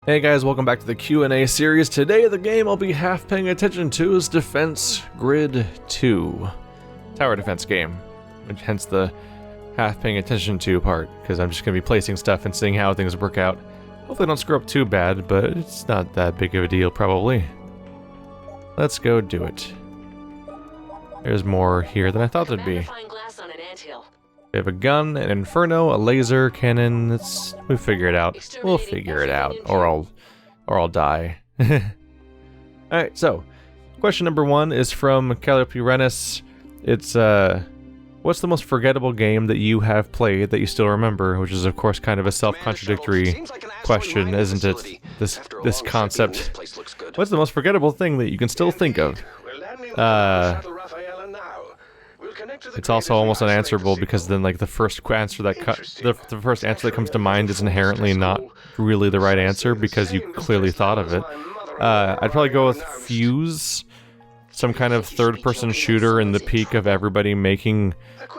Hey guys, welcome back to the Q&A series. Today the game I'll be half paying attention to is Defense Grid 2. Tower defense game, which hence the half paying attention to part, because I'm just going to be placing stuff and seeing how things work out. Hopefully I don't screw up too bad, but it's not that big of a deal probably. Let's go do it. There's more here than I thought there'd be. We have a gun, an inferno, a laser cannon. We figure it out. We'll figure it out, or I'll die. Alright, so question number 1 is from Calliope Rannis. It's what's the most forgettable game that you have played that you still remember? Which is of course kind of a self-contradictory question, isn't it? This concept. What's the most forgettable thing that you can still think of? It's also almost unanswerable because then, like, the first answer that comes to mind is inherently not really the right answer because you clearly thought of it. I'd probably go with Fuse, some kind of third-person shooter in the peak of everybody making,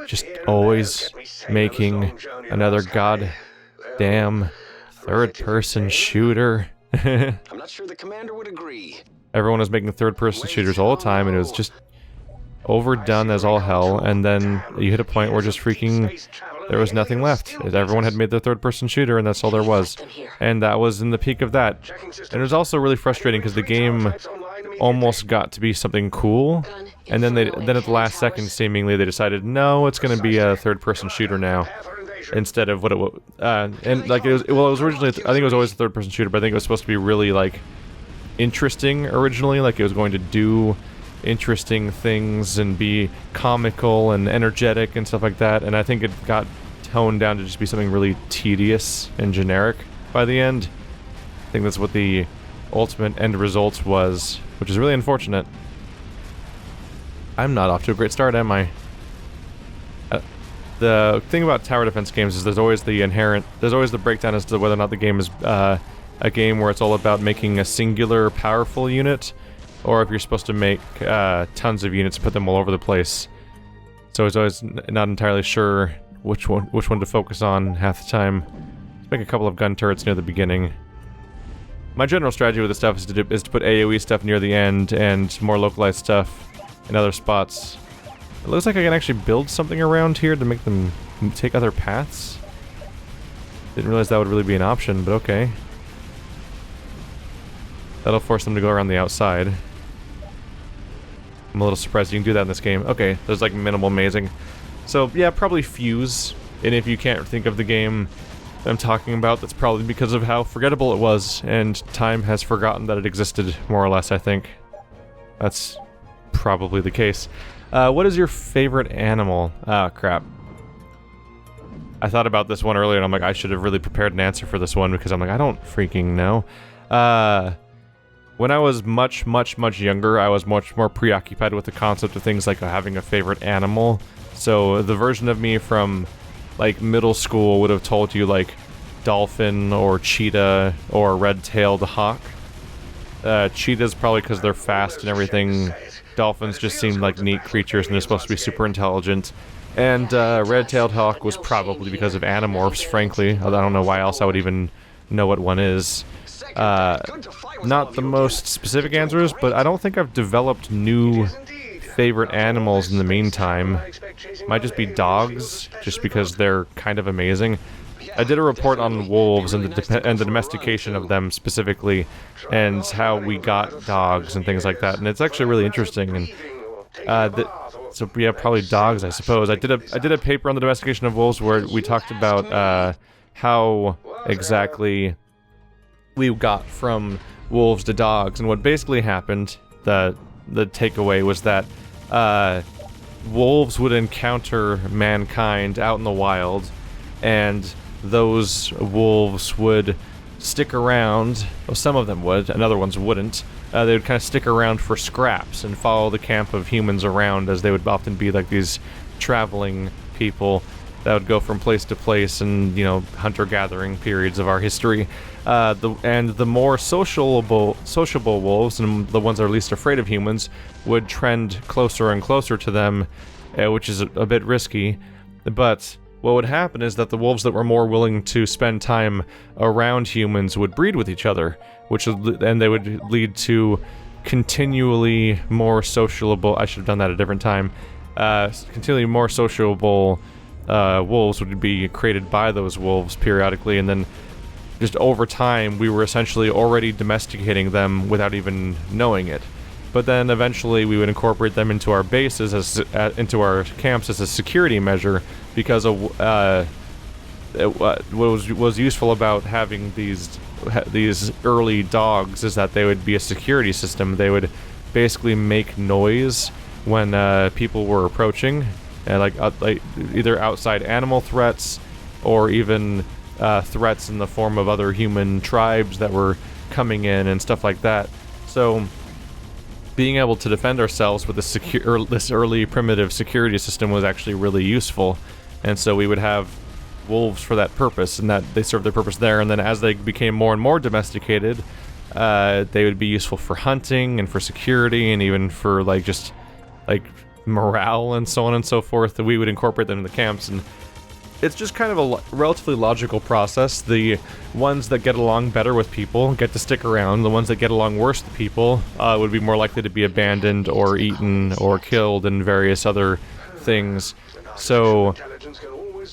just always making another goddamn third-person shooter. I'm not sure the commander would agree. Everyone was making third-person shooters all the time, and it was just overdone as all hell, and then you hit a point where just freaking there was nothing left. Everyone had made their third-person shooter, and that's all there was. And that was in the peak of that. And it was also really frustrating because the game almost got to be something cool, and then at the last second, seemingly, they decided, no, it's going to be a third-person shooter now, instead of what it was. And like it was originally, I think it was always a third-person shooter, but I think it was supposed to be really like interesting originally, like it was going to do interesting things and be comical and energetic and stuff like that, and I think it got toned down to just be something really tedious and generic by the end. I think that's what the ultimate end result was, which is really unfortunate. I'm not off to a great start, am I? The thing about tower defense games is there's always the breakdown as to whether or not the game is a game where it's all about making a singular powerful unit, or if you're supposed to make tons of units and put them all over the place. So it's always not entirely sure which one to focus on half the time. Let's make a couple of gun turrets near the beginning. My general strategy with this stuff is to put AoE stuff near the end and more localized stuff in other spots. It looks like I can actually build something around here to make them take other paths. Didn't realize that would really be an option, but okay. That'll force them to go around the outside. I'm a little surprised you can do that in this game. Okay, there's like minimal amazing. So yeah, probably Fuse. And if you can't think of the game I'm talking about, that's probably because of how forgettable it was, and time has forgotten that it existed, more or less, I think. That's probably the case. What is your favorite animal? Oh, crap. I thought about this one earlier, and I'm like, I should have really prepared an answer for this one, because I'm like, I don't freaking know. When I was much younger, I was much more preoccupied with the concept of things like having a favorite animal. So the version of me from like middle school would have told you like dolphin or cheetah or red-tailed hawk. Cheetahs probably because they're fast and everything. Dolphins just seem like neat creatures and they're supposed to be super intelligent. And red-tailed hawk was probably because of Animorphs, frankly. I don't know why else I would even know what one is. Not the most specific answers, but I don't think I've developed new favorite animals in the meantime. Might just be dogs, just because they're kind of amazing. I did a report on wolves and the domestication of them specifically, and how we got dogs and things like that, and it's actually really interesting. And so yeah, probably dogs, I suppose. I did a paper on the domestication of wolves where we talked about how exactly we got from wolves to dogs, and what basically happened, the takeaway was that wolves would encounter mankind out in the wild, and those wolves would stick around. Well, some of them would, and other ones wouldn't. They would kind of stick around for scraps and follow the camp of humans around, as they would often be like these traveling people that would go from place to place in, you know, hunter-gathering periods of our history. The more sociable wolves, and the ones that are least afraid of humans, would trend closer and closer to them, which is a bit risky. But what would happen is that the wolves that were more willing to spend time around humans would breed with each other, and they would lead to continually more sociable. I should have done that at a different time. Continually more sociable wolves would be created by those wolves periodically, and then just over time we were essentially already domesticating them without even knowing it. But then eventually we would incorporate them into our bases, into our camps as a security measure, because of what was useful about having these early dogs is that they would be a security system. They would basically make noise when people were approaching, and like either outside animal threats or even threats in the form of other human tribes that were coming in and stuff like that. So being able to defend ourselves with this early primitive security system was actually really useful, and so we would have wolves for that purpose, and that they served their purpose there. And then as they became more and more domesticated, they would be useful for hunting and for security and even for just morale and so on and so forth. That we would incorporate them in the camps, and it's just kind of a relatively logical process. The ones that get along better with people get to stick around. The ones that get along worse with people would be more likely to be abandoned or eaten or killed and various other things. So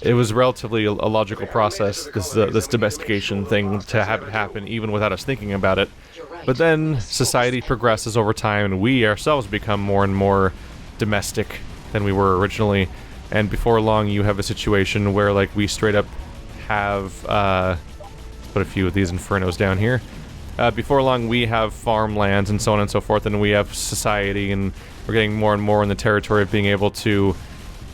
it was relatively a logical process, this domestication thing, to have it happen even without us thinking about it. But then society progresses over time, and we ourselves become more and more domestic than we were originally. And before long, you have a situation where we straight up have let's put a few of these infernos down here. Before long, we have farmlands and so on and so forth, and we have society, and we're getting more and more in the territory of being able to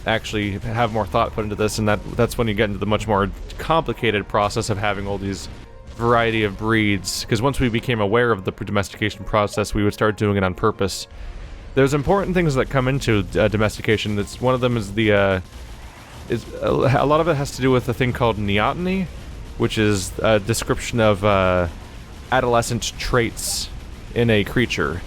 actually have more thought put into this, and that's when you get into the much more complicated process of having all these variety of breeds. Because once we became aware of the domestication process, we would start doing it on purpose. There's important things that come into domestication. That's one of them is a lot of it has to do with a thing called neoteny, which is a description of adolescent traits in a creature.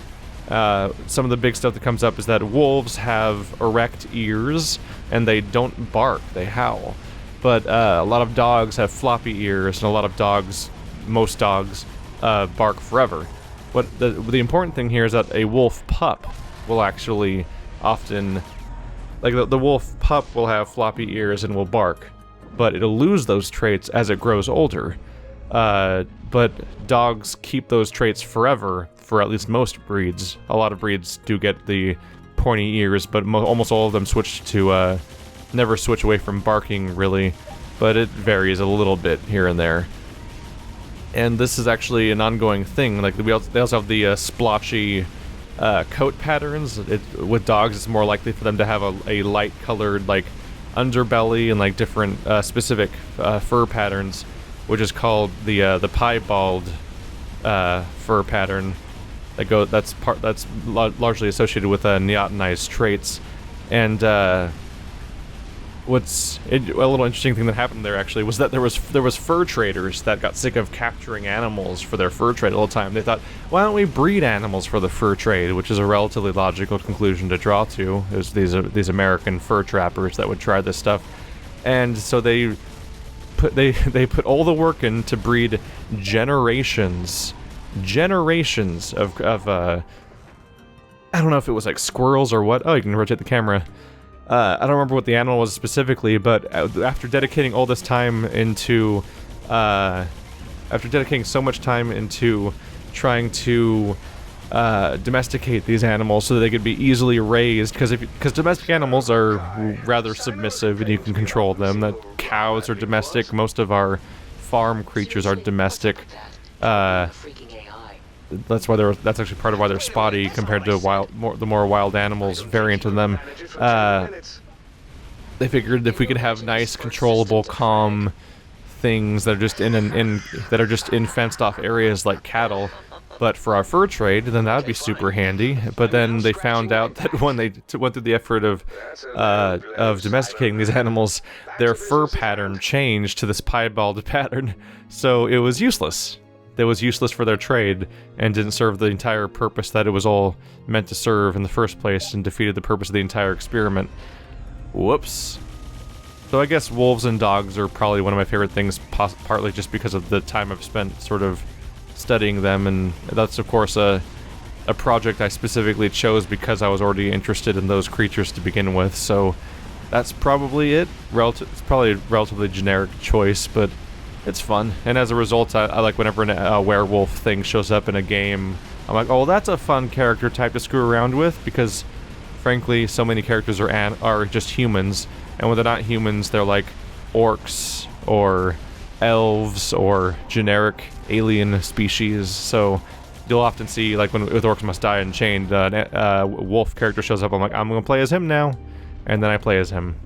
Some of the big stuff that comes up is that wolves have erect ears and they don't bark, they howl. But a lot of dogs have floppy ears, and a lot of dogs, most dogs, bark forever. What the important thing here is that a wolf pup will actually often, the wolf pup will have floppy ears and will bark, but it'll lose those traits as it grows older. But dogs keep those traits forever for at least most breeds. A lot of breeds do get the pointy ears, but almost all of them never switch away from barking, really, but it varies a little bit here and there. And this is actually an ongoing thing. They also have the splotchy coat patterns. With dogs, it's more likely for them to have a light-colored underbelly and different specific fur patterns, which is called the piebald fur pattern. That's largely associated with neotenized traits. And a little interesting thing that happened there actually was that there was fur traders that got sick of capturing animals for their fur trade all the time. They thought, why don't we breed animals for the fur trade? Which is a relatively logical conclusion to draw to. It was these American fur trappers that would try this stuff, and so they put all the work in to breed generations of I don't know if it was squirrels or what. Oh, you can rotate the camera. I don't remember what the animal was specifically, but after dedicating all this time into, after dedicating so much time into trying to domesticate these animals so that they could be easily raised, because domestic animals are rather submissive and you can control them. That cows are domestic. Most of our farm creatures are domestic. That's actually part of why they're spotty compared to the more wild animals variant of them. They figured if we could have nice, controllable, calm things that are just in fenced-off areas like cattle, but for our fur trade, then that would be super handy. But then they found out that when they went through the effort of domesticating these animals, their fur pattern changed to this piebald pattern, so it was useless. That was useless for their trade and didn't serve the entire purpose that it was all meant to serve in the first place, and defeated the purpose of the entire experiment. Whoops. So I guess wolves and dogs are probably one of my favorite things, partly just because of the time I've spent sort of studying them, and that's of course a project I specifically chose because I was already interested in those creatures to begin with, so that's probably it. It's probably a relatively generic choice, but it's fun. And as a result, I like whenever a werewolf thing shows up in a game, I'm like, oh, that's a fun character type to screw around with, because frankly, so many characters are just humans, and when they're not humans, they're like orcs or elves or generic alien species, so you'll often see, like, with Orcs Must Die Unchained, wolf character shows up, I'm like, I'm gonna play as him now, and then I play as him.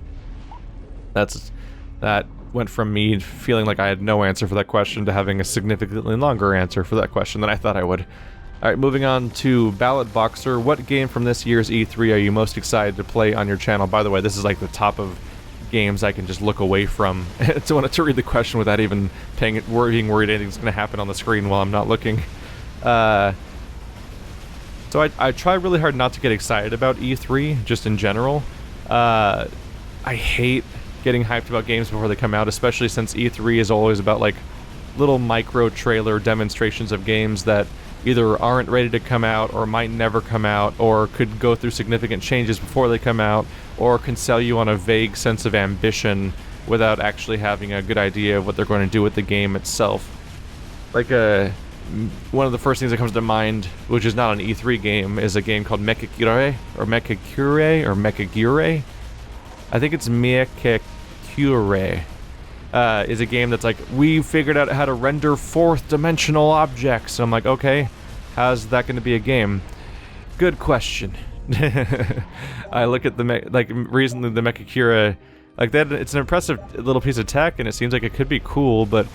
That went from me feeling like I had no answer for that question to having a significantly longer answer for that question than I thought I would. Alright, moving on to BallotBoxer. What game from this year's E3 are you most excited to play on your channel? By the way, this is like the top of games I can just look away from. So I wanted to read the question without even being worried anything's going to happen on the screen while I'm not looking. So I try really hard not to get excited about E3, just in general. I hate getting hyped about games before they come out, especially since E3 is always about, like, little micro trailer demonstrations of games that either aren't ready to come out, or might never come out, or could go through significant changes before they come out, or can sell you on a vague sense of ambition without actually having a good idea of what they're going to do with the game itself. Like, one of the first things that comes to mind, which is not an E3 game, is a game called Mechakure. I think it's Mechakure. Is a game that's like, we figured out how to render fourth dimensional objects. So I'm like, okay, how's that going to be a game? Good question. I look at recently the Mechakure, like that, it's an impressive little piece of tech, and it seems like it could be cool, but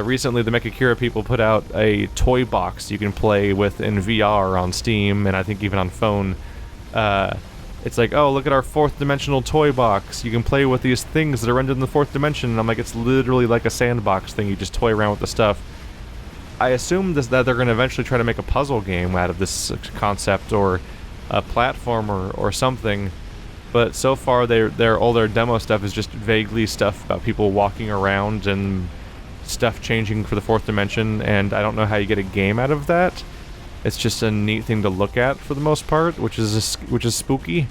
recently the Mechakure people put out a toy box you can play with in VR on Steam, and I think even on phone. It's like, oh, look at our fourth dimensional toy box. You can play with these things that are rendered in the fourth dimension. And I'm like, it's literally like a sandbox thing. You just toy around with the stuff. I assume that they're going to eventually try to make a puzzle game out of this concept, or a platformer or something. But so far, all their demo stuff is just vaguely stuff about people walking around and stuff changing for the fourth dimension. And I don't know how you get a game out of that. It's just a neat thing to look at for the most part, which is spooky.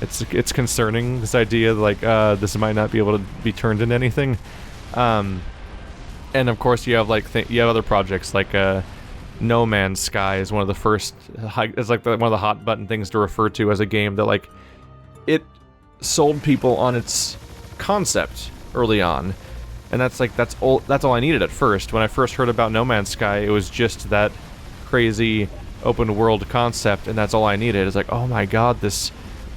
It's concerning, this idea that, like, this might not be able to be turned into anything. And of course you have you have other projects like No Man's Sky is one of the first. It's like one of the hot button things to refer to as a game that, like, it sold people on its concept early on, and that's all I needed at first. When I first heard about No Man's Sky, it was just that crazy open world concept, and that's all I needed. It's like, oh my god,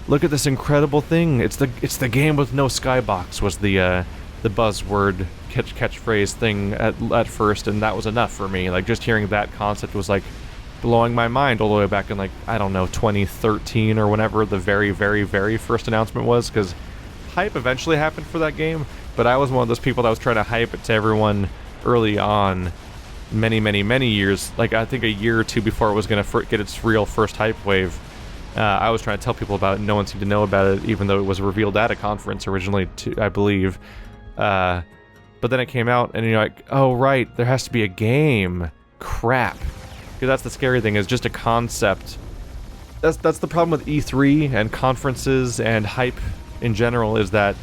look at this incredible thing. It's the game with no skybox was the buzzword catchphrase thing at first, and that was enough for me. Like, just hearing that concept was like blowing my mind all the way back in, like, I don't know, 2013 or whenever the very, very, very first announcement was, because hype eventually happened for that game, but I was one of those people that was trying to hype it to everyone early on. Many years, like I think a year or two before it was going to get its real first hype wave, I was trying to tell people about it, and no one seemed to know about it, even though it was revealed at a conference originally, I believe. But then it came out, and you're like, oh right, there has to be a game. Crap. Because that's the scary thing, is just a concept. That's the problem with E3 and conferences and hype in general, is that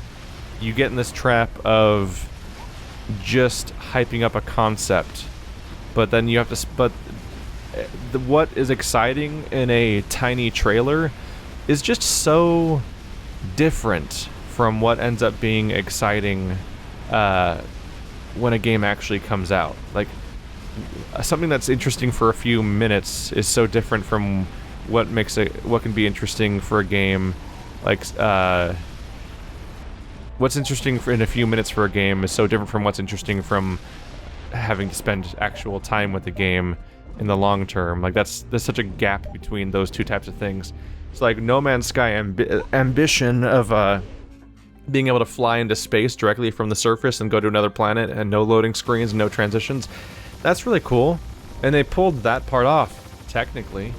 you get in this trap of just hyping up a concept. But then you have to. What is exciting in a tiny trailer is just so different from what ends up being exciting when a game actually comes out. Like, something that's interesting for a few minutes is so different from what can be interesting for a game. Like, what's interesting in a few minutes for a game is so different from what's interesting from having to spend actual time with the game in the long term. Like, there's such a gap between those two types of things. It's like No Man's Sky ambition of being able to fly into space directly from the surface and go to another planet, and no loading screens and no transitions. That's really cool, and they pulled that part off, technically.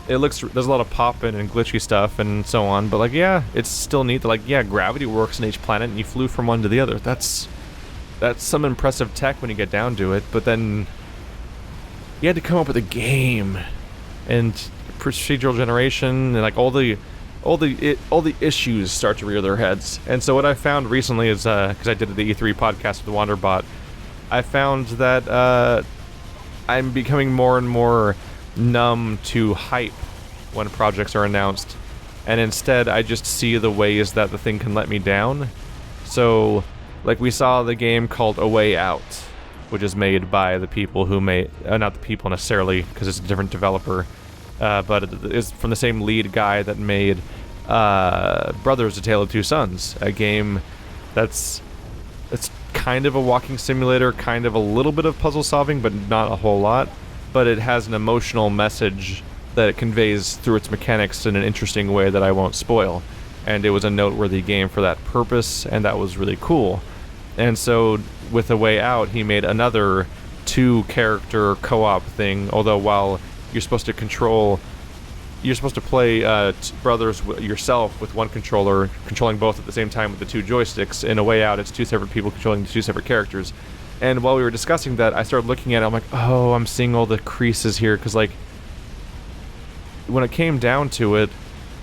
it looks, there's a lot of popping and glitchy stuff and so on, but like, yeah, it's still neat that, like, yeah, gravity works in each planet and you flew from one to the other. That's some impressive tech when you get down to it, but then you had to come up with a game and procedural generation and like all the issues start to rear their heads. And so what I found recently is, because I did the E3 podcast with Wanderbot, I found that I'm becoming more and more numb to hype when projects are announced, and instead I just see the ways that the thing can let me down. So, like, we saw the game called A Way Out, which is made by the people who made, not the people necessarily, because it's a different developer, but it's from the same lead guy that made Brothers: A Tale of Two Sons, a game it's kind of a walking simulator, kind of a little bit of puzzle solving, but not a whole lot. But it has an emotional message that it conveys through its mechanics in an interesting way that I won't spoil. And it was a noteworthy game for that purpose, and that was really cool. And so, with A Way Out, he made another 2-character co-op thing, although while you're supposed to play brothers yourself with one controller, controlling both at the same time with the 2 joysticks. In A Way Out, it's 2 separate people controlling the 2 separate characters. And while we were discussing that, I started looking at it, I'm like, oh, I'm seeing all the creases here, because, like, when it came down to it,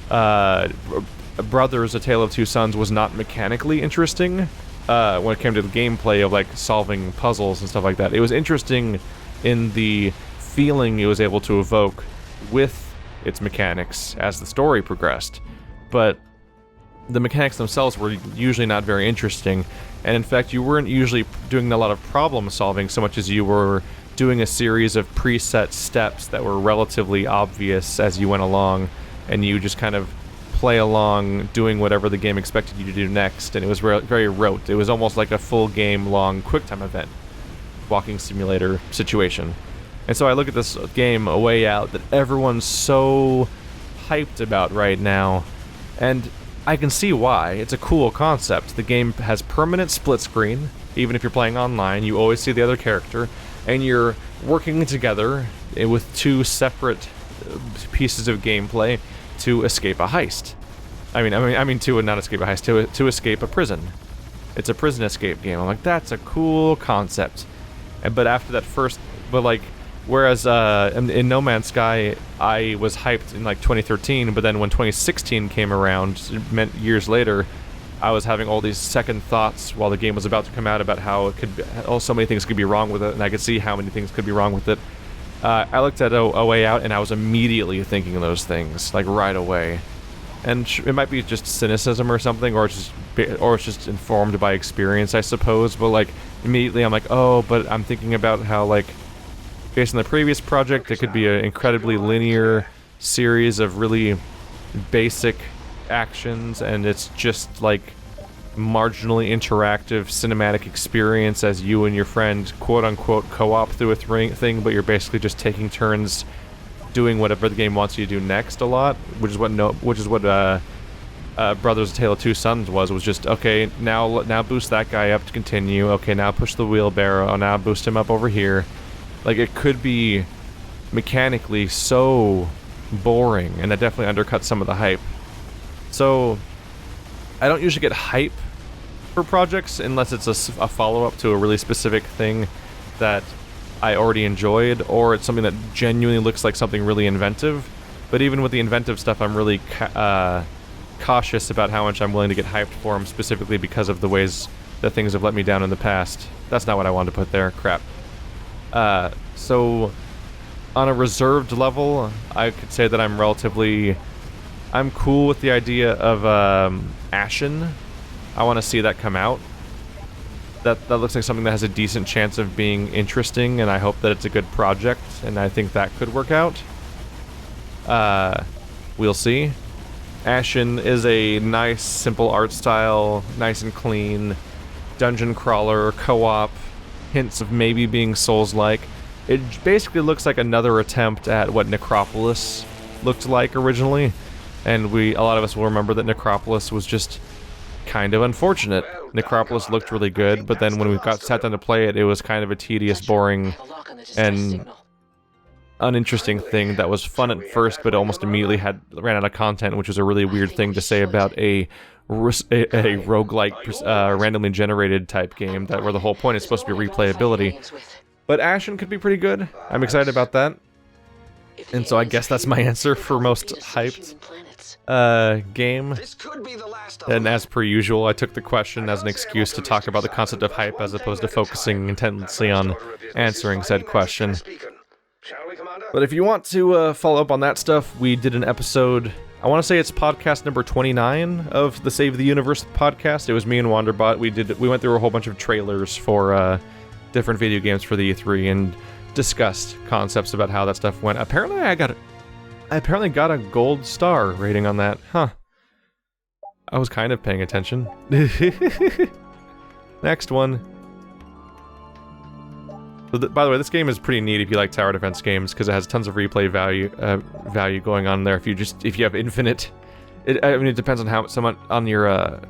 Brothers: A Tale of Two Sons was not mechanically interesting when it came to the gameplay of, like, solving puzzles and stuff like that. It was interesting in the feeling it was able to evoke with its mechanics as the story progressed, but the mechanics themselves were usually not very interesting, and in fact you weren't usually doing a lot of problem solving so much as you were doing a series of preset steps that were relatively obvious as you went along, and you just kind of play along doing whatever the game expected you to do next, and it was very rote. It was almost like a full game long QuickTime event, walking simulator situation. And so I look at this game, A Way Out, that everyone's so hyped about right now, and I can see why. It's a cool concept. The game has permanent split screen. Even if you're playing online, you always see the other character, and you're working together with 2 separate pieces of gameplay to escape a heist. I mean to not escape a heist, to escape a prison. It's a prison escape game. I'm like, that's a cool concept. But after that first, whereas in No Man's Sky, I was hyped in like 2013, but then when 2016 came around, it meant years later, I was having all these second thoughts while the game was about to come out about how it could be, so many things could be wrong with it, and I could see how many things could be wrong with it. I looked at A Way Out, and I was immediately thinking of those things, like right away. And it might be just cynicism or something, or it's just informed by experience, I suppose. But like immediately, I'm like, oh, but I'm thinking about how, like, based on the previous project, it could be an incredibly linear series of really basic actions, and it's just like marginally interactive cinematic experience as you and your friend quote-unquote co-op through a thing, but you're basically just taking turns doing whatever the game wants you to do next a lot, which is what Brothers: A Tale of Two Sons was just, okay, now boost that guy up to continue, okay, now push the wheelbarrow, now boost him up over here. Like, it could be mechanically so boring, and that definitely undercuts some of the hype. So, I don't usually get hype for projects unless it's a follow-up to a really specific thing that I already enjoyed, or it's something that genuinely looks like something really inventive. But even with the inventive stuff, I'm really cautious about how much I'm willing to get hyped for them, specifically because of the ways that things have let me down in the past. That's not what I wanted to put there. Crap. So, on a reserved level, I could say that I'm cool with the idea of Ashen. I want to see that come out. That looks like something that has a decent chance of being interesting, and I hope that it's a good project, and I think that could work out. We'll see. Ashen is a nice, simple art style, nice and clean, dungeon crawler, co-op, hints of maybe being Souls-like. It basically looks like another attempt at what Necropolis looked like originally, and a lot of us will remember that Necropolis was just kind of unfortunate. Necropolis looked really good, but then when we sat down to play it, it was kind of a tedious, boring, and uninteresting thing that was fun at first, but almost immediately ran out of content, which was a really weird thing to say about a roguelike, randomly generated type game where the whole point is supposed to be replayability. But Ashen could be pretty good. I'm excited about that. And so I guess that's my answer for most hyped game. And as per usual, I took the question as an excuse to talk about the concept of hype as opposed to focusing intensely on answering said question. But if you want to follow up on that stuff, we did an episode, I want to say it's podcast number 29 of the Save the Universe podcast. It was me and Wanderbot. We went through a whole bunch of trailers for different video games for the E3 and discussed concepts about how that stuff went. Apparently I got a gold star rating on that. Huh. I was kind of paying attention. Next one. By the way, this game is pretty neat if you like tower defense games because it has tons of replay value going on there. If you have infinite, I mean, it depends on your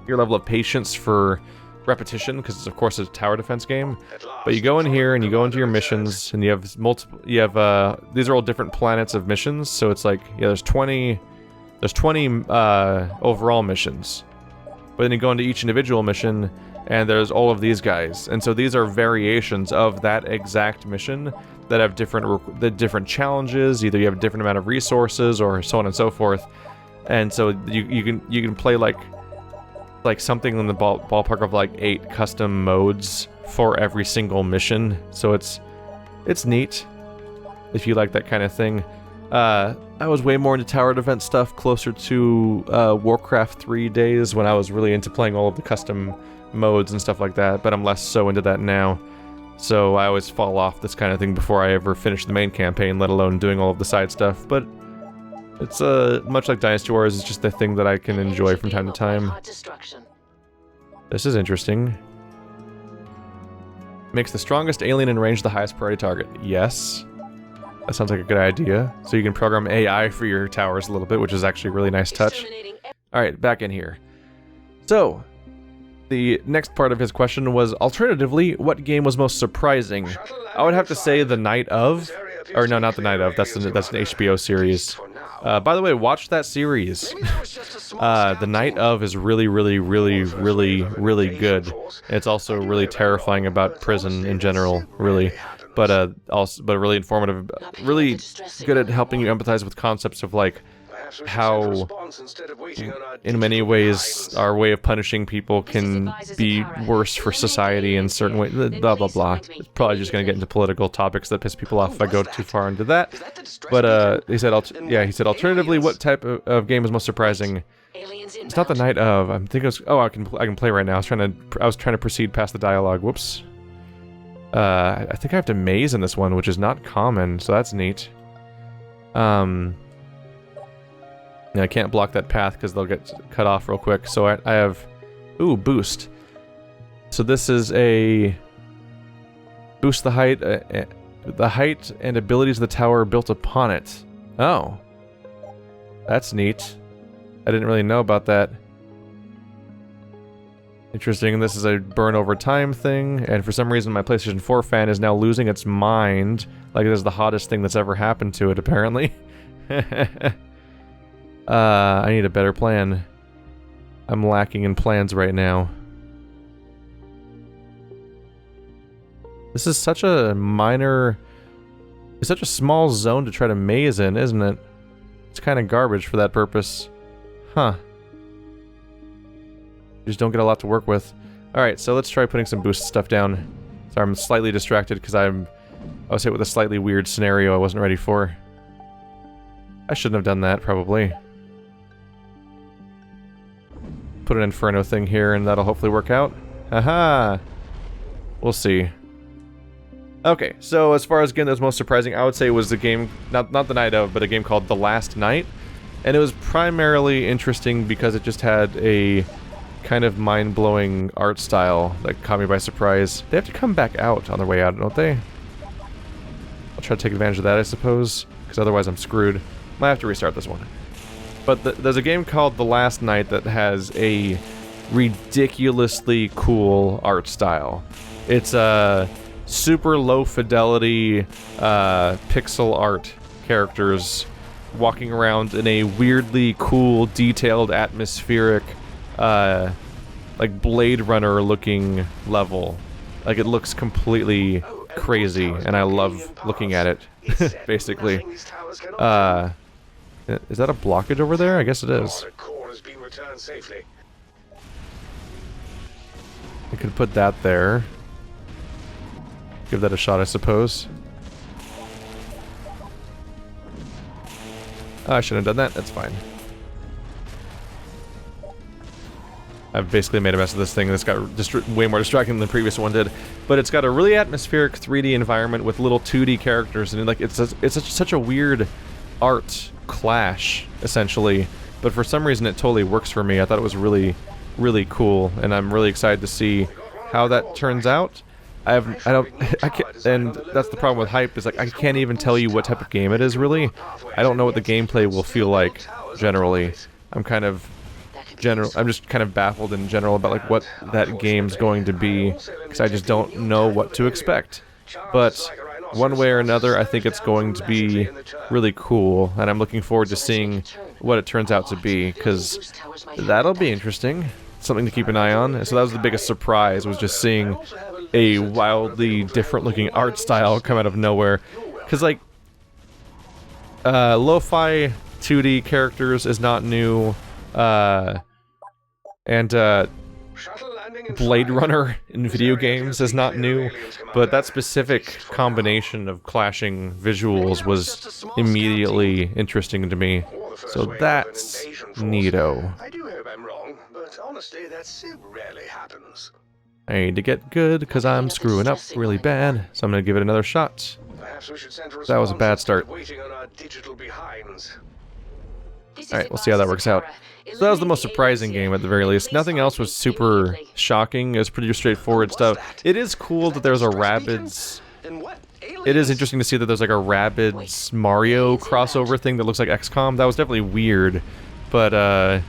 level of patience for repetition, because it's of course a tower defense game. But you go in here and you go into your missions, and you have multiple. These are all different planets of missions. So it's like, yeah, there's 20 overall missions. But then you go into each individual mission, and there's all of these guys. And so these are variations of that exact mission that have different challenges. Either you have a different amount of resources, or so on and so forth. And so you can play like something in the ballpark of like 8 custom modes for every single mission. So it's neat if you like that kind of thing. I was way more into tower defense stuff closer to Warcraft 3 days, when I was really into playing all of the custom modes and stuff like that, but I'm less so into that now. So I always fall off this kind of thing before I ever finish the main campaign, let alone doing all of the side stuff. But it's much like Dynasty Wars, it's just a thing that I can enjoy from time to time. This is interesting. Makes the strongest alien in range the highest priority target. Yes. That sounds like a good idea. So you can program AI for your towers a little bit, which is actually a really nice touch. Alright, back in here. So, the next part of his question was, alternatively, what game was most surprising? I would have to say The Night of. Or no, not The Night of. That's an HBO series. By the way, watch that series. The Night of is really, really, really, really, really good. It's also really terrifying about prison in general, really. But really informative, really good at helping you empathize with concepts of like how, in many ways, our way of punishing people can be worse for society in certain ways. Blah blah blah. It's probably just going to get into political topics that piss people off if I go too far into that. But he said, alternatively, what type of game is most surprising? It's not The Night of. I'm thinking. I can play right now. I was trying to proceed past the dialogue. Whoops. I think I have to maze in this one, which is not common, so that's neat. Yeah, I can't block that path because they'll get cut off real quick. So I have, boost. So this is a boost the height and abilities of the tower built upon it. Oh, that's neat. I didn't really know about that. Interesting, this is a burn over time thing, and for some reason my PlayStation 4 fan is now losing its mind, like it is the hottest thing that's ever happened to it, apparently. I need a better plan. I'm lacking in plans right now. This is such a minor... It's such a small zone to try to maze in, isn't it? It's kind of garbage for that purpose. Huh. Just don't get a lot to work with. Alright, so let's try putting some boost stuff down. Sorry, I'm slightly distracted because I was hit with a slightly weird scenario I wasn't ready for. I shouldn't have done that, probably. Put an Inferno thing here and that'll hopefully work out. Haha! We'll see. Okay, so as far as game that was most surprising, I would say it was the game, not The Night of, but a game called The Last Night. And it was primarily interesting because it just had a kind of mind-blowing art style that caught me by surprise. They have to come back out on their way out, don't they? I'll try to take advantage of that, I suppose, because otherwise I'm screwed. Might have to restart this one. But there's a game called The Last Night that has a ridiculously cool art style. It's super low fidelity pixel art characters walking around in a weirdly cool, detailed, atmospheric, like Blade Runner looking level. Like, it looks completely crazy, and I love looking at it, basically. Is that a blockage over there? I guess it is. I could put that there. Give that a shot, I suppose. Oh, I shouldn't have done that. That's fine. I've basically made a mess of this thing that's got way more distracting than the previous one did. But it's got a really atmospheric 3D environment with little 2D characters, and like it's such a weird art clash, essentially. But for some reason, it totally works for me. I thought it was really, really cool, and I'm really excited to see how that turns out. I can't, and that's the problem with hype, is like I can't even tell you what type of game it is, really. I don't know what the gameplay will feel like, generally. I'm just kind of baffled in general about like what that game's going to be, because I just don't know what to expect. But one way or another, I think it's going to be really cool, and I'm looking forward to seeing what it turns out to be, because that'll be interesting. Something to keep an eye on. So that was the biggest surprise, was just seeing a wildly different looking art style come out of nowhere. Because like lo-fi 2D characters is not new, and Blade Runner in video games is not new, but that specific combination of clashing visuals was immediately interesting to me. So that's neato. I do hope I'm wrong, but honestly, that so rarely happens. I need to get good, because I'm screwing up really bad, so I'm going to give it another shot. That was a bad start. Alright, we'll see how that works out. So that was the most surprising game, at the very least. Nothing else was super shocking. It was pretty straightforward stuff. It is cool that there's a Rabbids... It is interesting to see that there's like a Rabbids Mario crossover thing that looks like XCOM. That was definitely weird, but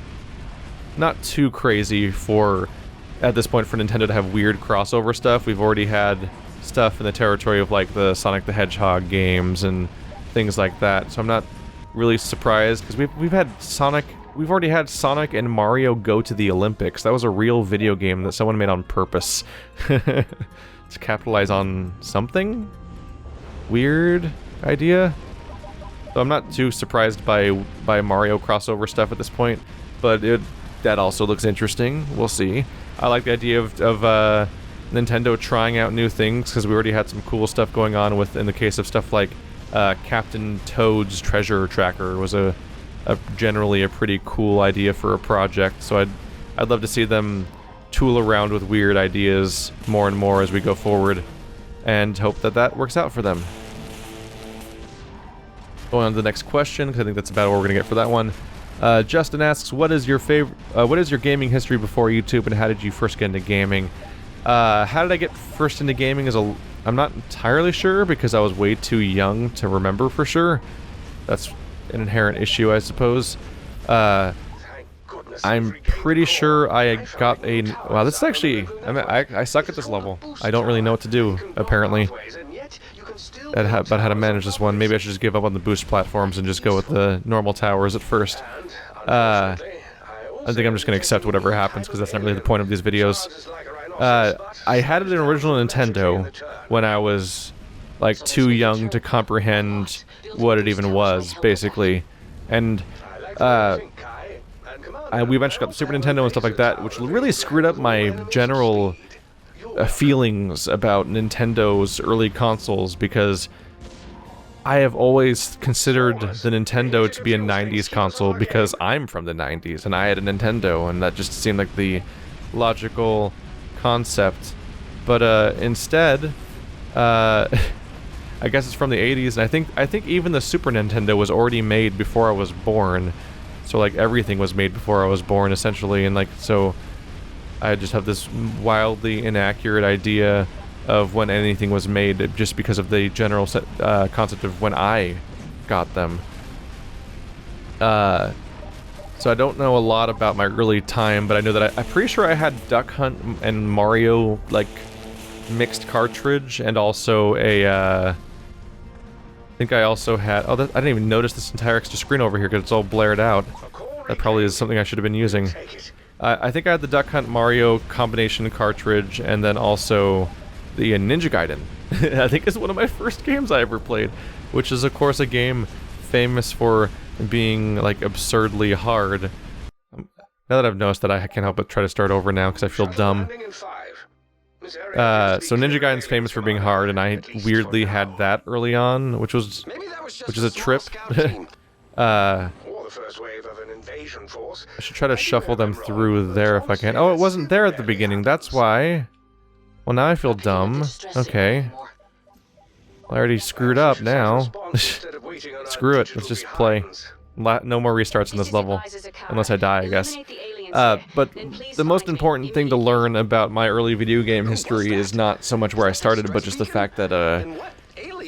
not too crazy for, at this point, for Nintendo to have weird crossover stuff. We've already had stuff in the territory of like the Sonic the Hedgehog games and things like that, so I'm not really surprised, because we've already had Sonic and Mario go to the Olympics. That was a real video game that someone made on purpose to capitalize on something. Weird idea. So I'm not too surprised by Mario crossover stuff at this point, but that also looks interesting. We'll see. I like the idea of Nintendo trying out new things, because we already had some cool stuff going on with, in the case of stuff like Captain Toad's Treasure Tracker was generally a pretty cool idea for a project. So I'd love to see them tool around with weird ideas more and more as we go forward, and hope that that works out for them. Going on to the next question, because I think that's about what we're gonna get for that one. Justin asks, what is your gaming history before YouTube, and how did you first get into gaming? How did I get first into gaming I'm not entirely sure, because I was way too young to remember for sure. That's an inherent issue, I suppose. I'm pretty sure I got a... Wow, this is actually... I suck at this level. I don't really know what to do, apparently. About how to manage this one. Maybe I should just give up on the boost platforms and just go with the normal towers at first. I think I'm just going to accept whatever happens, because that's not really the point of these videos. I had an original Nintendo when I was, like, too young to comprehend what it even was, basically. And, we eventually got the Super Nintendo and stuff like that, which really screwed up my general feelings about Nintendo's early consoles, because I have always considered the Nintendo to be a 90s console, because I'm from the 90s and I had a Nintendo, and that just seemed like the logical concept. But instead, I guess it's from the 80s, and I think even the Super Nintendo was already made before I was born. So like everything was made before I was born, essentially, and like so I just have this wildly inaccurate idea of when anything was made, just because of the general concept of when I got them. So I don't know a lot about my early time, but I know that I'm pretty sure I had Duck Hunt and Mario, like, mixed cartridge and also a, I think I also had, oh, I didn't even notice this entire extra screen over here because it's all blared out. That probably is something I should have been using. I think I had the Duck Hunt Mario combination cartridge and then also the Ninja Gaiden. I think it's one of my first games I ever played, which is of course a game famous for being like absurdly hard. Now that I've noticed that, I can't help but try to start over now because I feel dumb. So Ninja Gaiden's famous for being hard, and I weirdly had that early on, which is a trip. I should try to shuffle them through there if I can. Oh, it wasn't there at the beginning, that's why. Well, now I feel dumb. Okay. I already screwed up now. Screw it, let's just play. No more restarts in this level. Unless I die, I guess. But the most important thing to learn about my early video game history is not so much where I started, but just the fact that,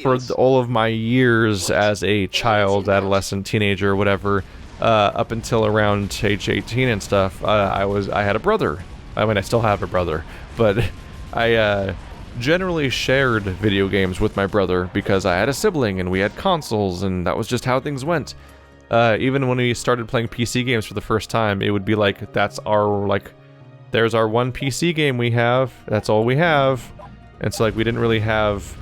for all of my years as a child, adolescent, teenager, whatever, up until around age 18 and stuff, I had a brother. I mean, I still have a brother, but I generally shared video games with my brother because I had a sibling and we had consoles, and that was just how things went. Even when we started playing PC games for the first time, it would be like, that's our, like, there's our one PC game we have, that's all we have. And so, like, we didn't really have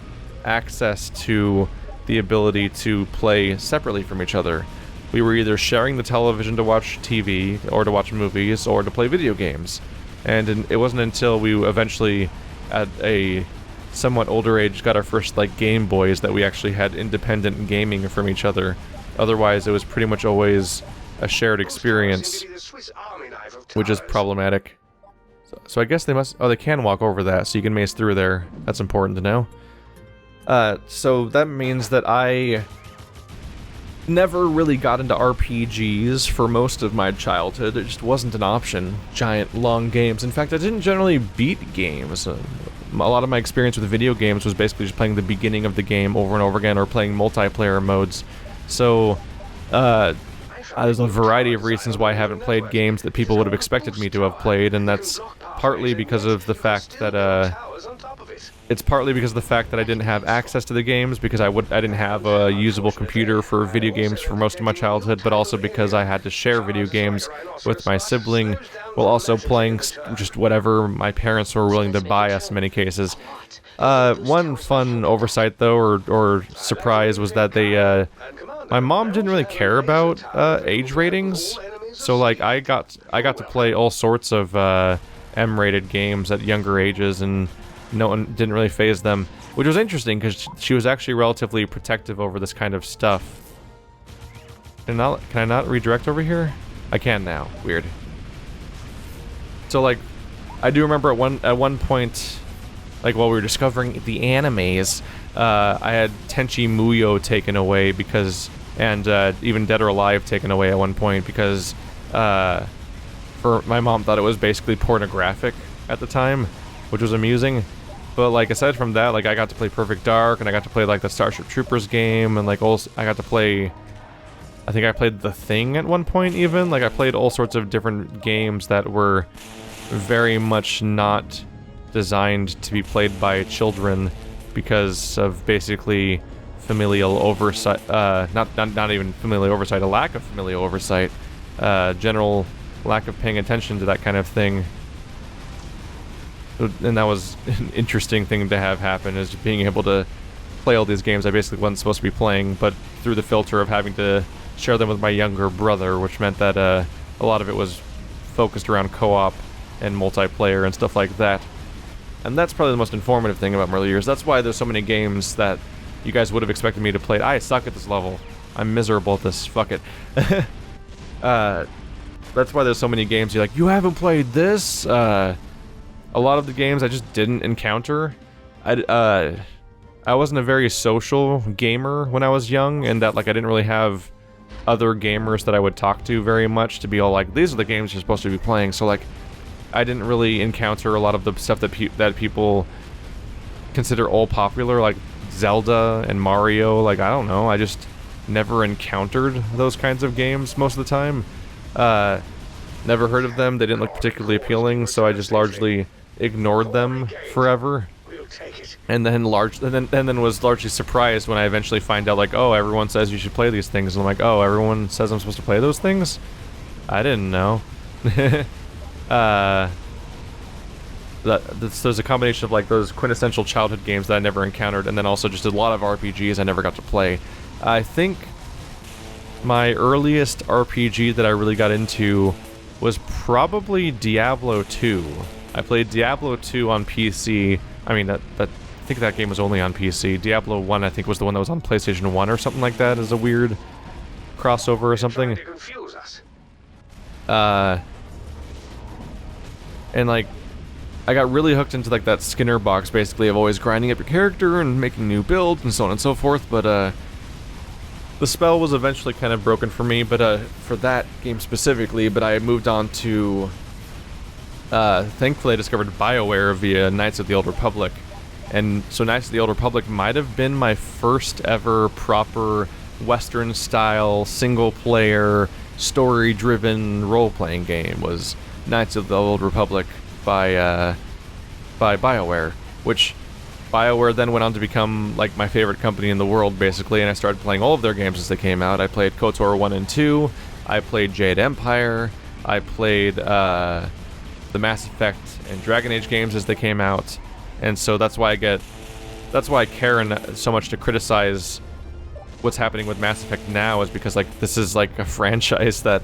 access to the ability to play separately from each other. We were either sharing the television to watch TV, or to watch movies, or to play video games. And it wasn't until we eventually, at a somewhat older age, got our first, like, Game Boys that we actually had independent gaming from each other. Otherwise, it was pretty much always a shared experience, which is problematic. So I guess they must... Oh, they can walk over that, so you can maze through there. That's important to know. So that means that I never really got into RPGs for most of my childhood. It just wasn't an option. Giant, long games. In fact, I didn't generally beat games. A lot of my experience with video games was basically just playing the beginning of the game over and over again, or playing multiplayer modes. So, there's a variety of reasons why I haven't played games that people would have expected me to have played, and that's partly because of the fact that, I didn't have access to the games, because I didn't have a usable computer for video games for most of my childhood, but also because I had to share video games with my sibling, while also playing just whatever my parents were willing to buy us in many cases. One fun oversight, though, or surprise, was that my mom didn't really care about age ratings, so like I got to play all sorts of M-rated games at younger ages, and no one didn't really faze them, which was interesting because she was actually relatively protective over this kind of stuff. Can I not redirect over here? I can now. Weird. So like, I do remember at one point, like while we were discovering the animes, I had Tenchi Muyo taken away because, and even Dead or Alive taken away at one point because, my mom thought it was basically pornographic at the time, which was amusing. But like aside from that, like I got to play Perfect Dark, and I got to play like the Starship Troopers game, and like also I got to play, I think I played The Thing at one point even. Like I played all sorts of different games that were very much not designed to be played by children because of basically familial oversight, not even familial oversight, a lack of familial oversight, general lack of paying attention to that kind of thing. And that was an interesting thing to have happen, is being able to play all these games I basically wasn't supposed to be playing, but through the filter of having to share them with my younger brother, which meant that a lot of it was focused around co-op and multiplayer and stuff like that. And that's probably the most informative thing about my early years. That's why there's so many games that you guys would have expected me to play. I suck at this level. I'm miserable at this. Fuck it. That's why there's so many games you're like, you haven't played this? A lot of the games I just didn't encounter. I wasn't a very social gamer when I was young, and that like I didn't really have other gamers that I would talk to very much to be all like, these are the games you're supposed to be playing. So like, I didn't really encounter a lot of the stuff that people consider all popular, like Zelda and Mario. Like, I don't know, I just never encountered those kinds of games most of the time. Never heard of them, they didn't look particularly appealing, so I just largely ignored them forever. take it. And then was largely surprised when I eventually find out, like, oh, everyone says you should play these things. And I'm like, oh, everyone says I'm supposed to play those things? I didn't know. There's a combination of, like, those quintessential childhood games that I never encountered, and then also just a lot of RPGs I never got to play. I think my earliest RPG that I really got into was probably Diablo 2. I played Diablo 2 on PC. I mean, I think that game was only on PC. Diablo 1, I think, was the one that was on PlayStation 1 or something like that, as a weird crossover or something. And, like, I got really hooked into, like, that Skinner box, basically, of always grinding up your character and making new builds and so on and so forth, but, the spell was eventually kind of broken for me, but, for that game specifically, but I moved on to, thankfully I discovered Bioware via Knights of the Old Republic, and so Knights of the Old Republic might have been my first ever proper Western-style, single-player, story-driven role-playing game, was Knights of the Old Republic by Bioware, which Bioware then went on to become, like, my favorite company in the world, basically, and I started playing all of their games as they came out. I played KOTOR 1 and 2, I played Jade Empire, I played the Mass Effect and Dragon Age games as they came out, and so that's why I care so much to criticize what's happening with Mass Effect now, is because, like, this is, like, a franchise that,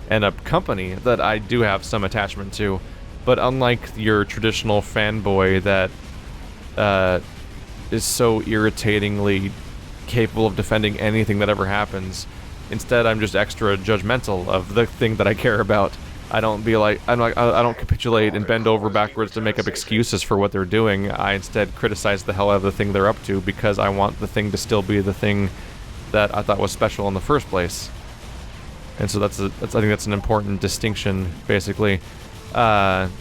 and a company that I do have some attachment to. But unlike your traditional fanboy that is so irritatingly capable of defending anything that ever happens, instead I'm just extra judgmental of the thing that I care about. I don't capitulate and bend over backwards to make up excuses for what they're doing. I instead criticize the hell out of the thing they're up to because I want the thing to still be the thing that I thought was special in the first place. And so I think that's an important distinction, basically. That's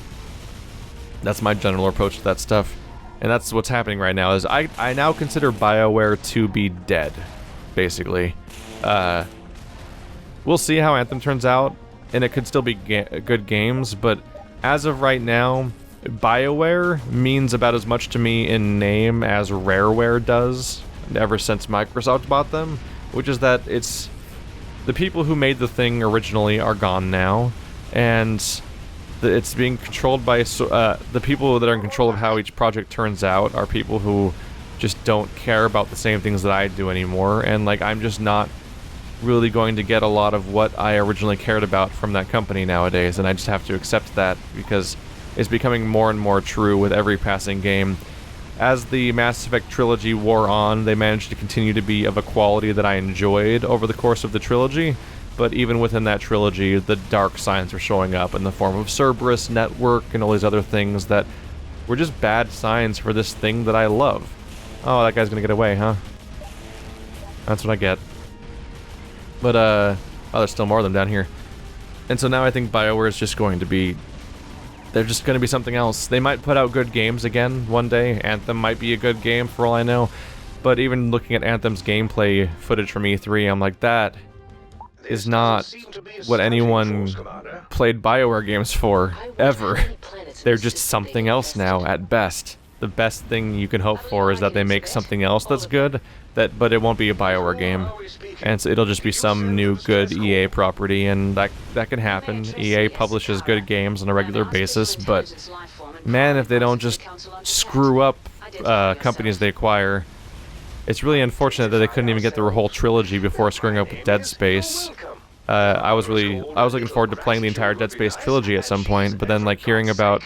my general approach to that stuff, and that's what's happening right now. Is I now consider BioWare to be dead, basically. We'll see how Anthem turns out, and it could still be good games, but as of right now, BioWare means about as much to me in name as Rareware does, ever since Microsoft bought them, which is that it's the people who made the thing originally are gone now, and it's being controlled by the people that are in control of how each project turns out are people who just don't care about the same things that I do anymore, and, like, I'm just not really going to get a lot of what I originally cared about from that company nowadays, and I just have to accept that because it's becoming more and more true with every passing game. As the Mass Effect trilogy wore on, they managed to continue to be of a quality that I enjoyed over the course of the trilogy, but even within that trilogy, the dark signs were showing up in the form of Cerberus, Network, and all these other things that were just bad signs for this thing that I love. Oh, that guy's gonna get away, huh? That's what I get. But, oh, there's still more of them down here. And so now I think BioWare is just going to be... they're just going to be something else. They might put out good games again one day. Anthem might be a good game for all I know. But even looking at Anthem's gameplay footage from E3, I'm like, that is not what anyone played BioWare games for, ever. They're just something else now, at best. The best thing you can hope for is that they make something else that's good, but it won't be a BioWare game. And so it'll just be some new good EA property, and that can happen. EA publishes good games on a regular basis, but man, if they don't just screw up companies they acquire. It's really unfortunate that they couldn't even get their whole trilogy before screwing up with Dead Space. I was looking forward to playing the entire Dead Space trilogy at some point, but then, like, hearing about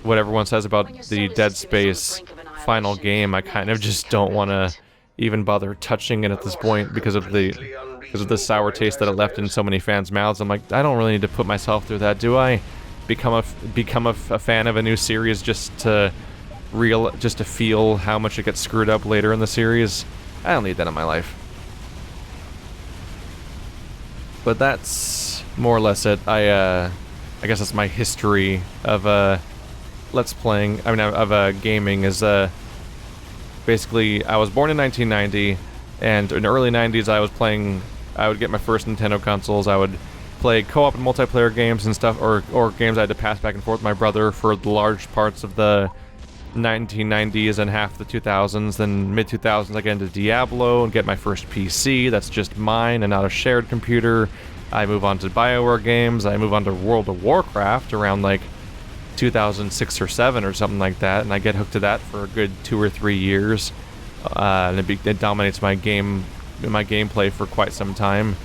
what everyone says about the Dead Space final game, I kind of just don't want to even bother touching it at this point because of the sour taste that it left in so many fans' mouths. I'm like, I don't really need to put myself through that, do I? Become a fan of a new series just to feel how much it gets screwed up later in the series? I don't need that in my life. But that's more or less it. I guess that's my history of let's playing. I mean, of gaming is basically I was born in 1990, and in the early 90s I would get my first Nintendo consoles. I would play co-op and multiplayer games and stuff, or games I had to pass back and forth with my brother for the large parts of the 1990s and half the 2000s. Then mid-2000s I get into Diablo and get my first PC that's just mine and not a shared computer. I move on to Bioware games. I move on to World of Warcraft around like 2006 or 7 or something like that, and I get hooked to that for a good 2 or 3 years, and it dominates my gameplay for quite some time.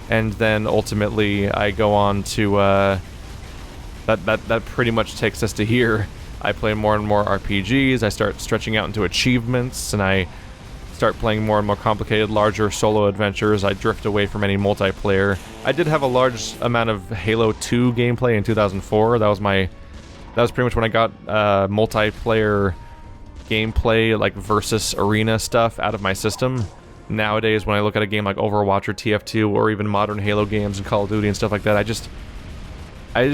And then ultimately I go on to that pretty much takes us to here. I play more and more RPGs. I start stretching out into achievements, and I start playing more and more complicated, larger solo adventures. I drift away from any multiplayer. I did have a large amount of Halo 2 gameplay in 2004. That was pretty much when I got multiplayer gameplay, like versus arena stuff, out of my system. Nowadays, when I look at a game like Overwatch or TF2 or even modern Halo games and Call of Duty and stuff like that, I just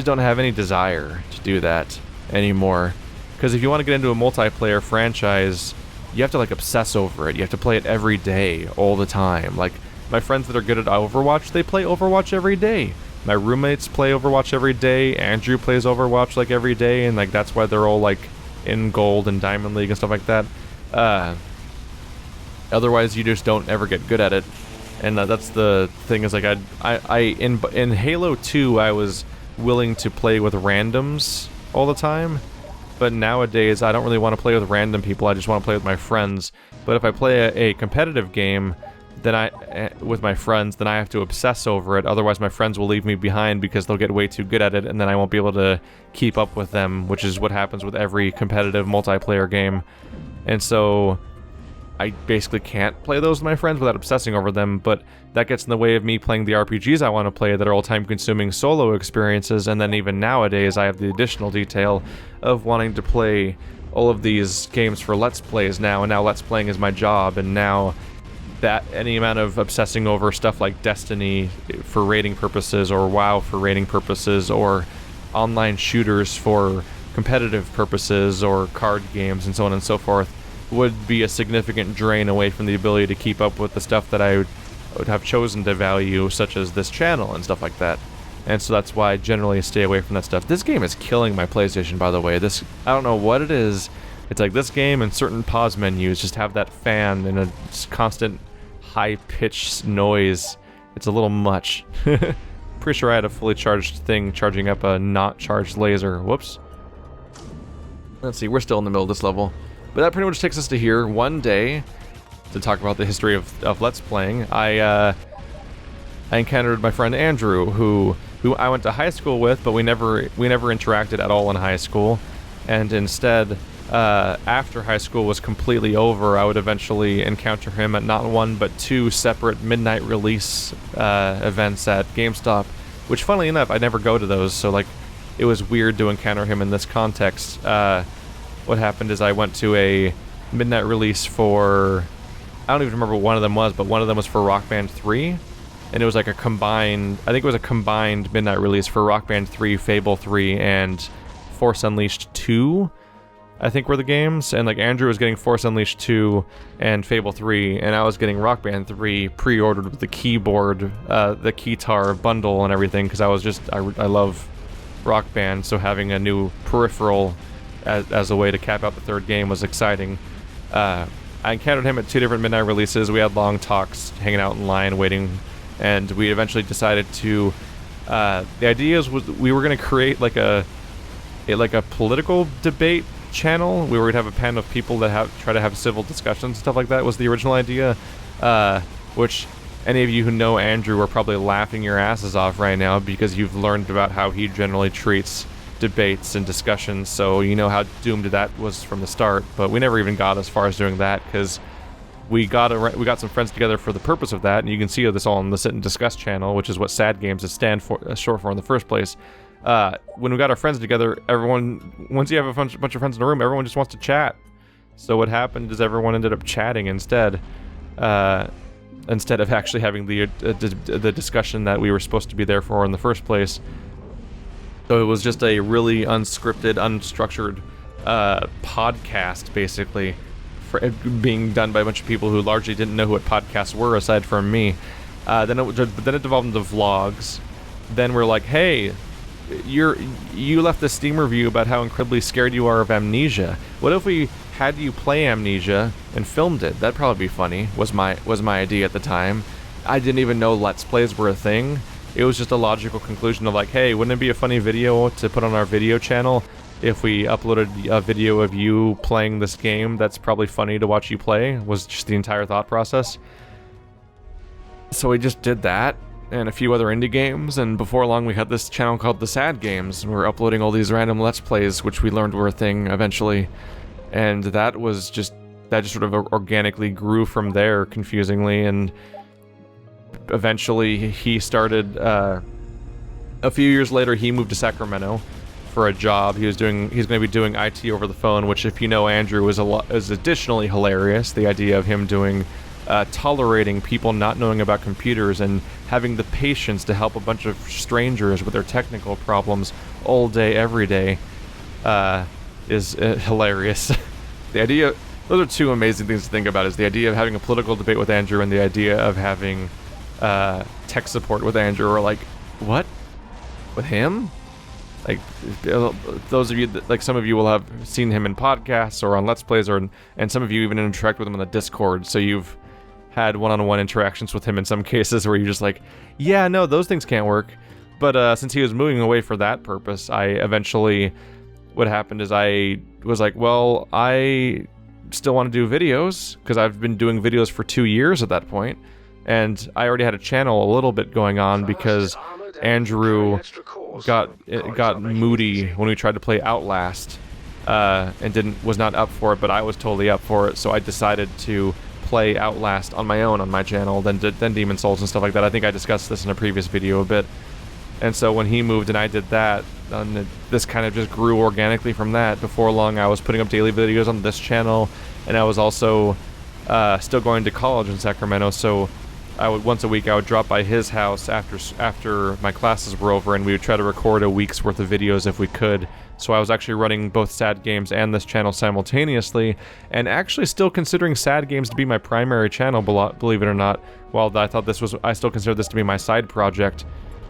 don't have any desire to do that anymore. Because if you want to get into a multiplayer franchise, you have to like obsess over it. You have to play it every day, all the time. Like, my friends that are good at Overwatch, they play Overwatch every day. My roommates play Overwatch every day. Andrew plays Overwatch like every day, and like that's why they're all like in Gold and Diamond League and stuff like that. Otherwise, you just don't ever get good at it. And that's the thing, is like in Halo 2, I was willing to play with randoms all the time. But nowadays, I don't really want to play with random people. I just want to play with my friends. But if I play a competitive game, then with my friends, then I have to obsess over it. Otherwise, my friends will leave me behind because they'll get way too good at it, and then I won't be able to keep up with them, which is what happens with every competitive multiplayer game. And so I basically can't play those with my friends without obsessing over them, but that gets in the way of me playing the RPGs I want to play that are all time-consuming solo experiences. And then even nowadays, I have the additional detail of wanting to play all of these games for Let's Plays now, and now Let's Playing is my job, and now that any amount of obsessing over stuff like Destiny for rating purposes, or WoW for rating purposes, or online shooters for competitive purposes, or card games and so on and so forth, would be a significant drain away from the ability to keep up with the stuff that I would have chosen to value, such as this channel and stuff like that. And so that's why I generally stay away from that stuff. This game is killing my PlayStation, by the way. I don't know what it is. It's like this game and certain pause menus just have that fan and a constant high-pitched noise. It's a little much. Pretty sure I had a fully charged thing charging up a not charged laser. Whoops. Let's see, we're still in the middle of this level. But that pretty much takes us to here. One day, to talk about the history of Let's Playing, I encountered my friend Andrew, who I went to high school with, but we never interacted at all in high school. And instead, after high school was completely over, I would eventually encounter him at not one but 2 separate midnight release events at GameStop, which, funnily enough, I never go to those, so like it was weird to encounter him in this context. What happened is I went to a midnight release for, I don't even remember what one of them was, but one of them was for Rock Band 3, and it was like a combined, I think it was a combined midnight release for Rock Band 3, Fable 3, and Force Unleashed 2, I think were the games. And like Andrew was getting Force Unleashed 2 and Fable 3, and I was getting Rock Band 3 pre-ordered with the keyboard, the keytar bundle and everything, because I love Rock Band, so having a new peripheral as a way to cap out the third game was exciting. I encountered him at 2 different midnight releases. We had long talks, hanging out in line, waiting, and we eventually decided to, the idea was we were going to create like a political debate channel. We were going to have a panel of people that try to have civil discussions and stuff like that was the original idea, which any of you who know Andrew are probably laughing your asses off right now because you've learned about how he generally treats debates and discussions, so you know how doomed that was from the start. But we never even got as far as doing that, because we got some friends together for the purpose of that, and you can see this all on the Sit and Discuss channel, which is what SAD Games is short for in the first place. When we got our friends together, once you have a bunch of friends in a room, everyone just wants to chat. So what happened is everyone ended up chatting instead of actually having the discussion that we were supposed to be there for in the first place. So it was just a really unscripted, unstructured podcast, basically, being done by a bunch of people who largely didn't know what podcasts were, aside from me. Then it devolved into vlogs. Then we're like, hey, you left a Steam review about how incredibly scared you are of Amnesia. What if we had you play Amnesia and filmed it? That'd probably be funny. Was my idea at the time. I didn't even know Let's Plays were a thing. It was just a logical conclusion of like, hey, wouldn't it be a funny video to put on our video channel if we uploaded a video of you playing this game? That's probably funny to watch you play, was just the entire thought process. So we just did that, and a few other indie games, and before long we had this channel called The Sad Games, and we were uploading all these random Let's Plays, which we learned were a thing eventually. And that just sort of organically grew from there, confusingly, and eventually he started, a few years later he moved to Sacramento for a job. He's going to be doing IT over the phone, which, if you know Andrew, is additionally hilarious. The idea of him tolerating people not knowing about computers and having the patience to help a bunch of strangers with their technical problems all day, every day, is hilarious. The idea, those are two amazing things to think about, is the idea of having a political debate with Andrew and the idea of having tech support with Andrew. Are like, what? With him? Like, those of you that, like, some of you will have seen him in podcasts or on Let's Plays, and some of you even interact with him on the Discord, so you've had one-on-one interactions with him in some cases where you're just like, yeah, no, those things can't work. But since he was moving away for that purpose, what happened is I was like, well, I still want to do videos, because I've been doing videos for 2 years at that point, and I already had a channel a little bit going on because Andrew got moody when we tried to play Outlast, and was not up for it, but I was totally up for it, so I decided to play Outlast on my own on my channel, then Demon's Souls and stuff like that. I think I discussed this in a previous video a bit. And so when he moved and I did that, and this kind of just grew organically from that. Before long, I was putting up daily videos on this channel, and I was also still going to college in Sacramento, so once a week I would drop by his house after my classes were over, and we would try to record a week's worth of videos if we could. So I was actually running both Sad Games and this channel simultaneously, and actually still considering Sad Games to be my primary channel, believe it or not. While I still consider this to be my side project.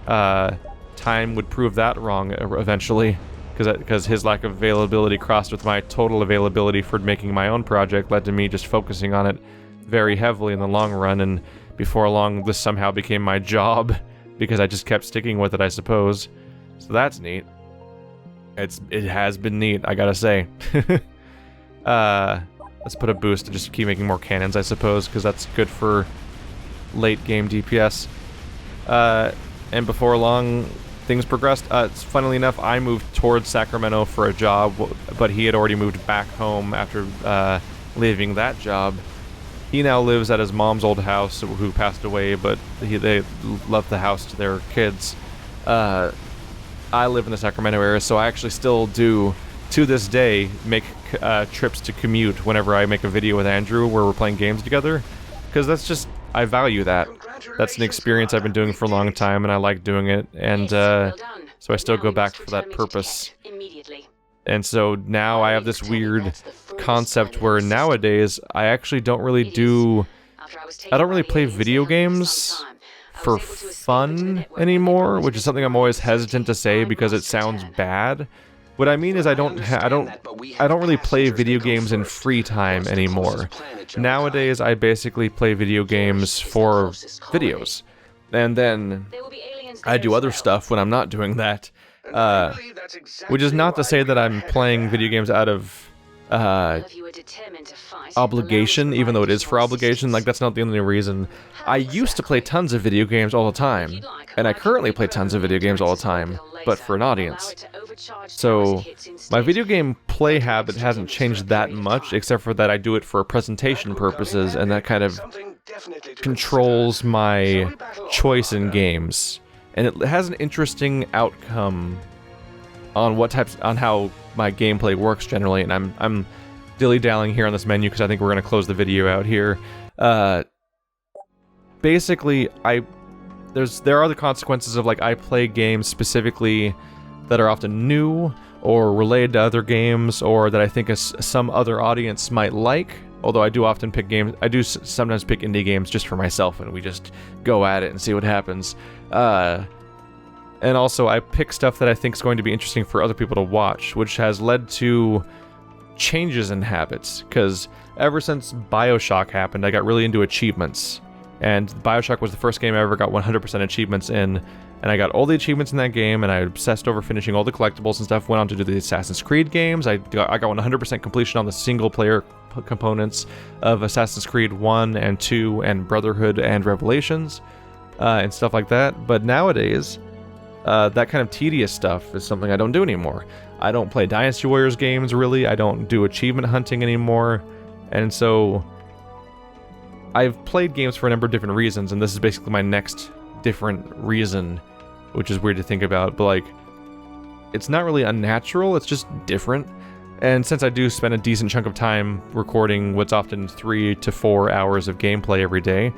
Time would prove that wrong eventually, because his lack of availability crossed with my total availability for making my own project, led to me just focusing on it very heavily in the long run, and before long this somehow became my job, because I just kept sticking with it, I suppose. So that's neat. It has been neat, I gotta say. Let's put a boost to just keep making more cannons, I suppose, because that's good for late game DPS. And before long, things progressed. Funnily enough, I moved towards Sacramento for a job, but he had already moved back home after leaving that job. He now lives at his mom's old house, who passed away, but they left the house to their kids. I live in the Sacramento area, so I actually still do, to this day, make trips to commute whenever I make a video with Andrew where we're playing games together, because that's just, I value that. That's an experience I've been doing for a long time, and I like doing it, and so I still go back for that purpose. And so now I have this weird concept where nowadays I actually don't really play video games for fun anymore, which is something I'm always hesitant to say because it sounds bad. What I mean is I don't really play video games in free time anymore. Nowadays I basically play video games for videos, and then I do other stuff when I'm not doing that. Which is not to say that I'm playing video games out of obligation, even though it is for obligation. Like, that's not the only reason. I used to play tons of video games all the time, and I currently play tons of video games all the time, but for an audience. So my video game play habit hasn't changed that much, except for that I do it for presentation purposes, and that kind of controls my choice in games. And it has an interesting outcome on how my gameplay works generally, and I'm dilly-dallying here on this menu because I think we're going to close the video out here. Basically, there are the consequences of, like, I play games specifically that are often new or related to other games, or that I think some other audience might like. Although I do often pick games, I do sometimes pick indie games just for myself, and we just go at it and see what happens. And also, I pick stuff that I think is going to be interesting for other people to watch, which has led to changes in habits. Because ever since Bioshock happened, I got really into achievements. And Bioshock was the first game I ever got 100% achievements in. And I got all the achievements in that game, and I obsessed over finishing all the collectibles and stuff. Went on to do the Assassin's Creed games. I got 100% completion on the single-player components of Assassin's Creed 1 and 2 and Brotherhood and Revelations and stuff like that. But nowadays, that kind of tedious stuff is something I don't do anymore. I don't play Dynasty Warriors games, really. I don't do achievement hunting anymore. And so I've played games for a number of different reasons, and this is basically my next different reason, which is weird to think about, but like, it's not really unnatural, it's just different. And since I do spend a decent chunk of time recording what's often 3 to 4 hours of gameplay every day,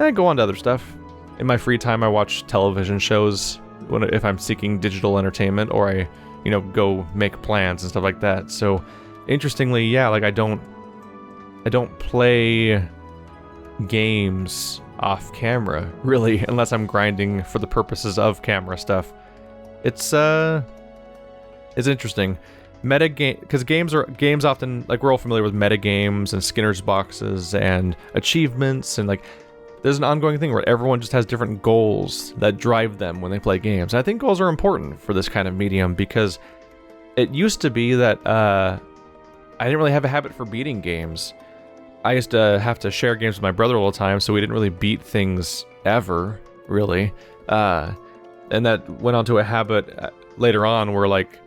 I go on to other stuff. In my free time, I watch television shows if I'm seeking digital entertainment, or I, go make plans and stuff like that. So, interestingly, yeah, like I don't play games off camera, really, unless I'm grinding for the purposes of camera stuff. It's interesting. Because games often, like, we're all familiar with meta games and Skinner's boxes and achievements, and like, there's an ongoing thing where everyone just has different goals that drive them when they play games. And I think goals are important for this kind of medium, because it used to be that I didn't really have a habit for beating games. I used to have to share games with my brother all the time, so we didn't really beat things ever, really. And that went on to a habit later on where, like,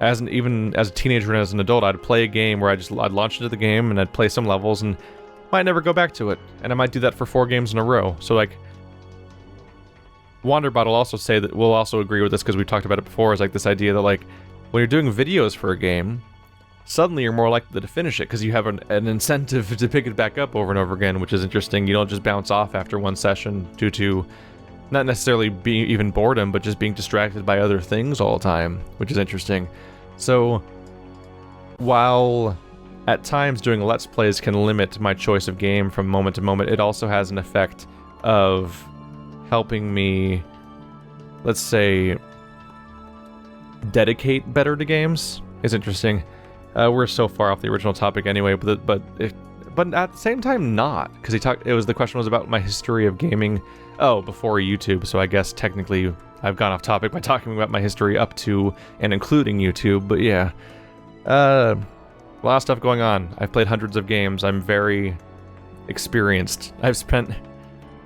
even as a teenager and as an adult, I'd play a game where I'd launch into the game and I'd play some levels and might never go back to it. And I might do that for 4 games in a row. So, like, Wanderbot will also say that we'll also agree with this, because we've talked about it before, is like this idea that, like, when you're doing videos for a game, suddenly you're more likely to finish it because you have an incentive to pick it back up over and over again, which is interesting. You don't just bounce off after one session due to not necessarily even boredom, but just being distracted by other things all the time, which is interesting. So, while at times doing Let's Plays can limit my choice of game from moment to moment, it also has an effect of helping me, let's say, dedicate better to games. Is interesting. We're so far off the original topic anyway, but at the same time not, because the question was about my history of gaming. Oh, before YouTube, so I guess technically I've gone off topic by talking about my history up to and including YouTube, but yeah. A lot of stuff going on. I've played hundreds of games. I'm very experienced. I've spent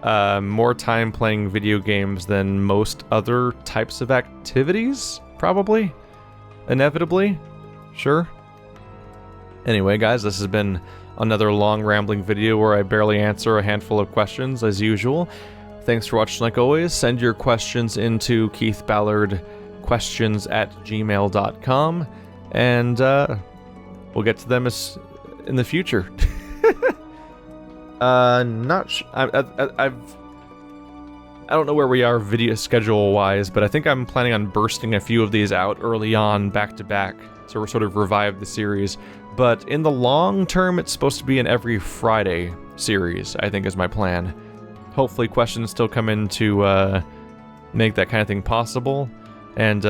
more time playing video games than most other types of activities, probably. Inevitably. Sure. Anyway, guys, this has been another long rambling video where I barely answer a handful of questions, as usual. Thanks for watching, like always. Send your questions into keithballardquestions@gmail.com, and we'll get to them in the future. I don't know where we are video schedule-wise, but I think I'm planning on bursting a few of these out early on, back-to-back, so we're sort of revive the series. But in the long term, it's supposed to be an every Friday series, I think is my plan. Hopefully questions still come in to make that kind of thing possible. And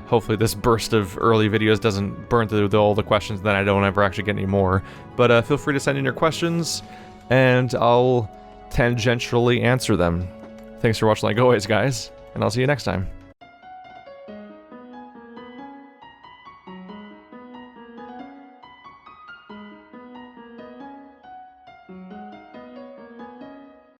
hopefully this burst of early videos doesn't burn through all the questions, and then I don't ever actually get any more. But feel free to send in your questions, and I'll tangentially answer them. Thanks for watching, like always, guys, and I'll see you next time.